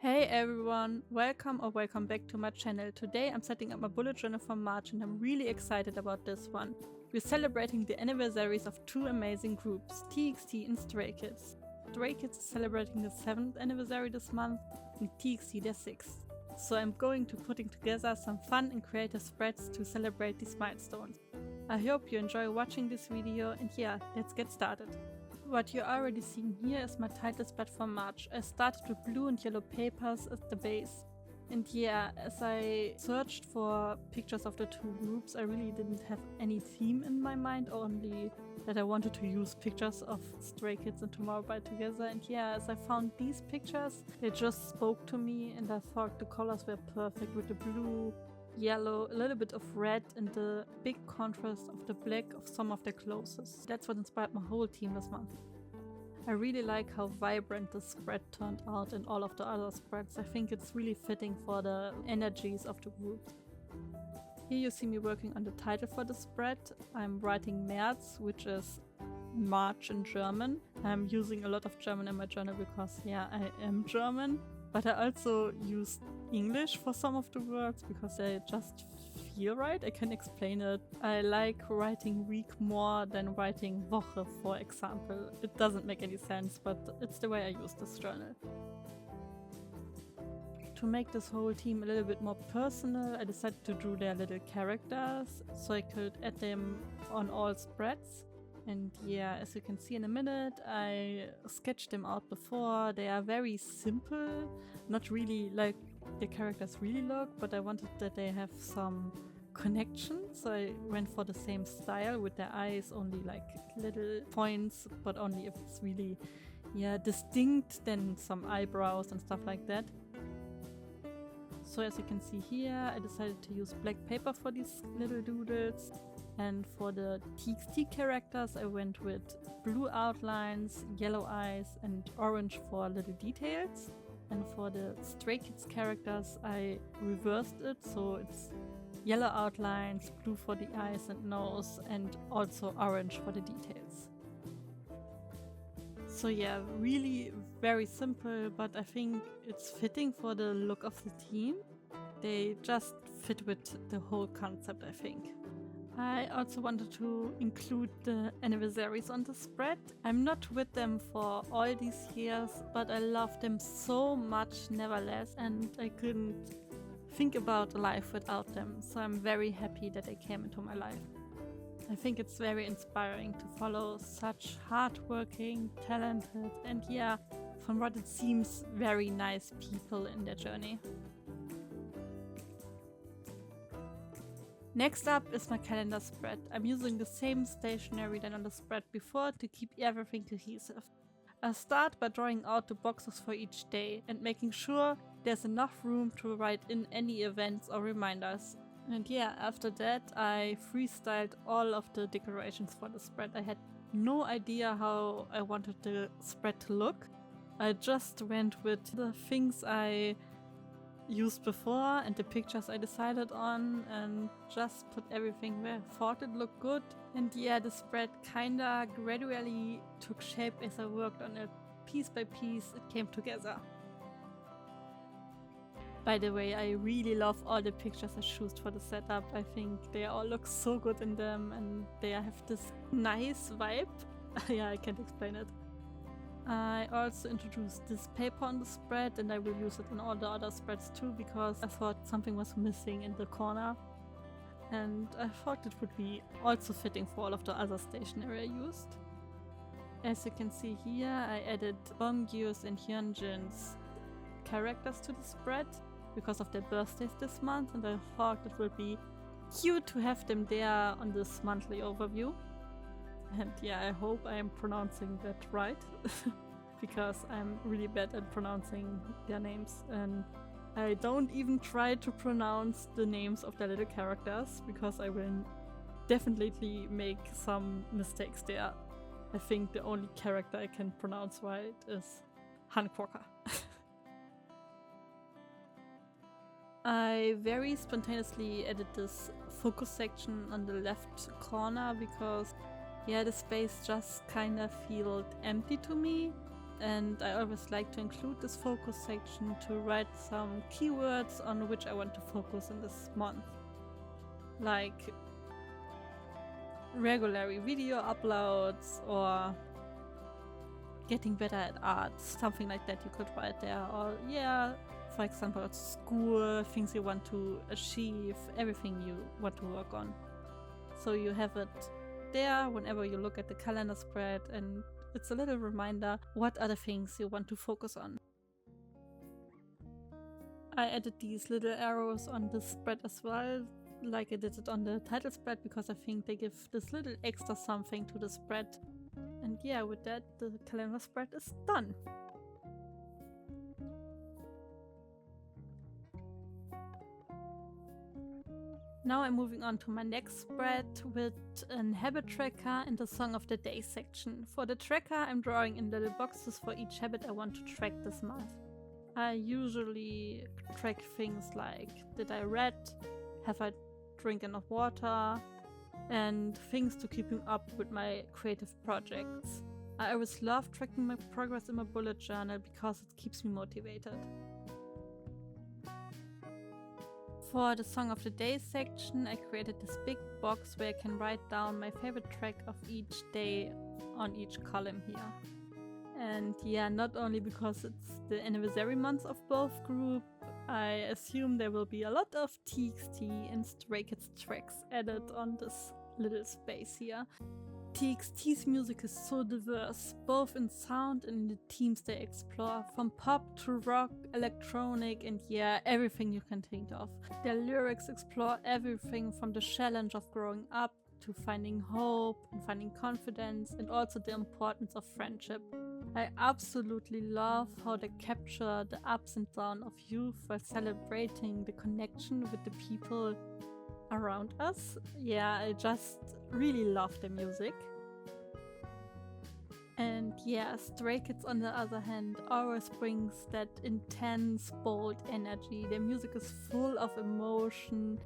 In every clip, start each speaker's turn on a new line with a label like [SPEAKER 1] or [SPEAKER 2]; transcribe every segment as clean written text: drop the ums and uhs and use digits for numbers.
[SPEAKER 1] Hey everyone, welcome back to my channel. Today I'm setting up my bullet journal for March and I'm really excited about this one. We're celebrating the anniversaries of two amazing groups, TXT and Stray Kids. Stray Kids is celebrating the 7th anniversary this month and TXT their 6th. So I'm going to putting together some fun and creative spreads to celebrate these milestones. I hope you enjoy watching this video and yeah, let's get started. What you're already seeing here is my title spread for March. I started with blue and yellow papers as the base. And yeah, as I searched for pictures of the two groups, I really didn't have any theme in my mind, only that I wanted to use pictures of Stray Kids and Tomorrow by together. And yeah, as I found these pictures, they just spoke to me and I thought the colors were perfect with the blue, yellow, a little bit of red and the big contrast of the black of some of their clothes. That's what inspired my whole team this month. I really like how vibrant the spread turned out and all of the other spreads. I think it's really fitting for the energies of the group. Here you see me working on the title for the spread. I'm writing März, which is March in German. I'm using a lot of German in my journal because yeah, I am German. But I also use English for some of the words because they just feel right. I can explain it. I like writing week more than writing Woche, for example. It doesn't make any sense, but it's the way I use this journal. To make this whole team a little bit more personal, I decided to draw their little characters so I could add them on all spreads. And yeah, as you can see in a minute, I sketched them out before. They are very simple, not really like the characters really look, but I wanted that they have some connection. So I went for the same style with their eyes, only like little points, but only if it's really distinct, then some eyebrows and stuff like that. So as you can see here, I decided to use black paper for these little doodles. And for the TXT characters, I went with blue outlines, yellow eyes, and orange for little details. And for the Stray Kids characters, I reversed it, so it's yellow outlines, blue for the eyes and nose, and also orange for the details. So yeah, really very simple, but I think it's fitting for the look of the team. They just fit with the whole concept, I think. I also wanted to include the anniversaries on the spread. I'm not with them for all these years, but I love them so much nevertheless, and I couldn't think about life without them, so I'm very happy that they came into my life. I think it's very inspiring to follow such hardworking, talented, and yeah, from what it seems, very nice people in their journey. Next up is my calendar spread. I'm using the same stationery than on the spread before to keep everything cohesive. I start by drawing out the boxes for each day and making sure there's enough room to write in any events or reminders. And yeah, after that I freestyled all of the decorations for the spread. I had no idea how I wanted the spread to look. I just went with the things I used before and the pictures I decided on and just put everything where I thought it looked good. And yeah, the spread kinda gradually took shape as I worked on it. Piece by piece it came together. By the way, I really love all the pictures I chose for the setup. I think they all look so good in them and they have this nice vibe. Yeah, I can't explain it. I also introduced this paper on the spread and I will use it in all the other spreads too because I thought something was missing in the corner. And I thought it would be also fitting for all of the other stationery I used. As you can see here, I added Bongyo's and Hyunjin's characters to the spread because of their birthdays this month, and I thought it would be cute to have them there on this monthly overview. And yeah, I hope I am pronouncing that right because I'm really bad at pronouncing their names and I don't even try to pronounce the names of their little characters because I will definitely make some mistakes there. I think the only character I can pronounce right is Han Kwokka. I very spontaneously added this focus section on the left corner because yeah, the space just kind of felt empty to me and I always like to include this focus section to write some keywords on which I want to focus in this month. Like regular video uploads or getting better at art, something like that you could write there. Or yeah, for example, school, things you want to achieve, everything you want to work on. So you have it there whenever you look at the calendar spread, and it's a little reminder what other things you want to focus on. I added these little arrows on this spread as well, like I did it on the title spread, because I think they give this little extra something to the spread. And yeah, with that, the calendar spread is done. Now I'm moving on to my next spread with an habit tracker and the song of the day section. For the tracker, I'm drawing in little boxes for each habit I want to track this month. I usually track things like, did I read, have I drink enough water, and things to keeping up with my creative projects. I always love tracking my progress in my bullet journal because it keeps me motivated. For the song of the day section, I created this big box where I can write down my favorite track of each day on each column here. And yeah, not only because it's the anniversary month of both groups, I assume there will be a lot of TXT and Stray Kids tracks added on this little space here. TXT's music is so diverse, both in sound and in the themes they explore, from pop to rock, electronic, and yeah, everything you can think of. Their lyrics explore everything from the challenge of growing up to finding hope and finding confidence, and also the importance of friendship. I absolutely love how they capture the ups and downs of youth while celebrating the connection with the people around us. Yeah, I just really love the music. And yeah, Stray Kids on the other hand always brings that intense, bold energy. Their music is full of emotion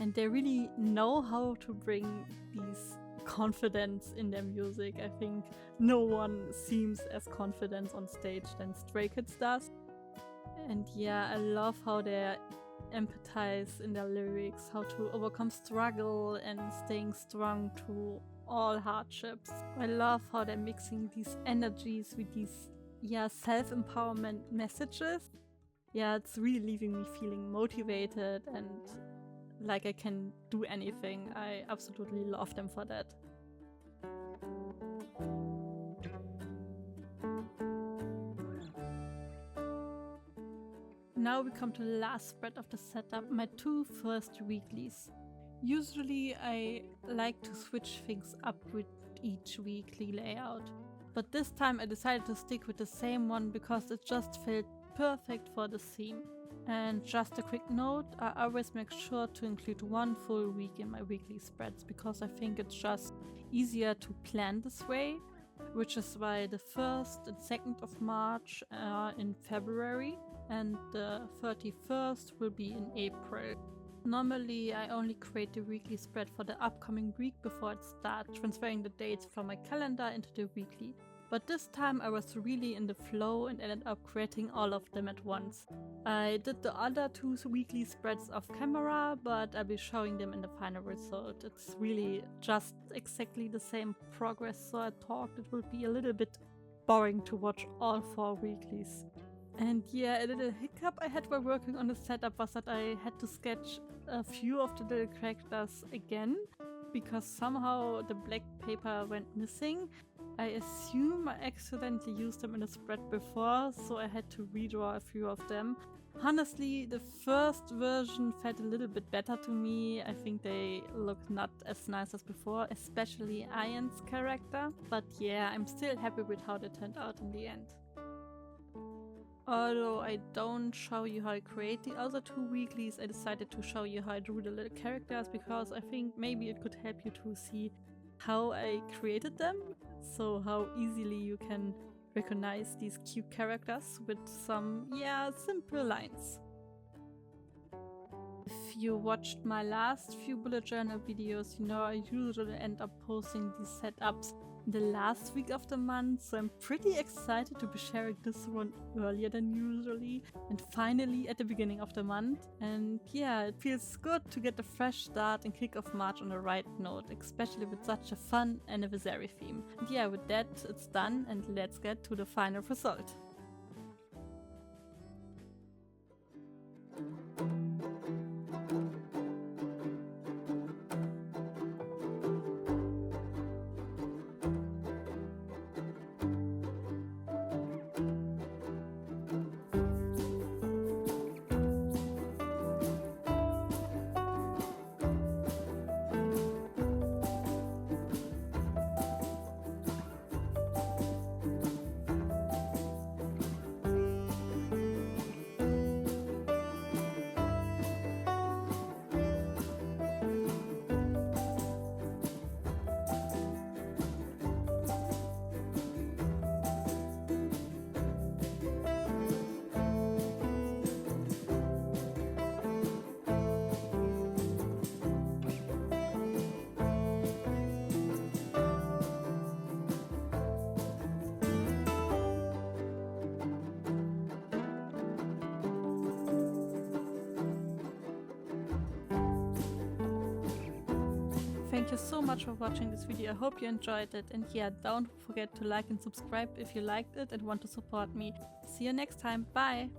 [SPEAKER 1] and they really know how to bring these confidence in their music. I think no one seems as confident on stage than Stray Kids does. And yeah, I love how they empathize in their lyrics, how to overcome struggle and staying strong through all hardships. I love how they're mixing these energies with these self-empowerment messages. Yeah, it's really leaving me feeling motivated and like I can do anything. I absolutely love them for that. Now we come to the last spread of the setup, my two first weeklies. Usually I like to switch things up with each weekly layout, but this time I decided to stick with the same one because it just felt perfect for the theme. And just a quick note, I always make sure to include one full week in my weekly spreads because I think it's just easier to plan this way, which is why the 1st and 2nd of March are in February and the 31st will be in April. Normally I only create the weekly spread for the upcoming week before it starts, transferring the dates from my calendar into the weekly. But this time I was really in the flow and ended up creating all of them at once. I did the other two weekly spreads off camera, but I'll be showing them in the final result. It's really just exactly the same progress, so I thought it would be a little bit boring to watch all 4 weeklies. And yeah, a little hiccup I had while working on the setup was that I had to sketch a few of the little characters again, because somehow the black paper went missing. I assume I accidentally used them in the spread before, so I had to redraw a few of them. Honestly, the first version felt a little bit better to me. I think they look not as nice as before, especially Ian's character. But yeah, I'm still happy with how they turned out in the end. Although I don't show you how I create the other 2 weeklies, I decided to show you how I drew the little characters because I think maybe it could help you to see how I created them, so how easily you can recognize these cute characters with some, simple lines. A you watched my last few bullet journal videos, you know I usually end up posting these setups in the last week of the month, so I'm pretty excited to be sharing this one earlier than usually and finally at the beginning of the month. And yeah, it feels good to get a fresh start and kick off March on the right note, especially with such a fun anniversary theme. And yeah, with that it's done and let's get to the final result. Thank you so much for watching this video, I hope you enjoyed it, and yeah, don't forget to like and subscribe if you liked it and want to support me. See you next time, bye!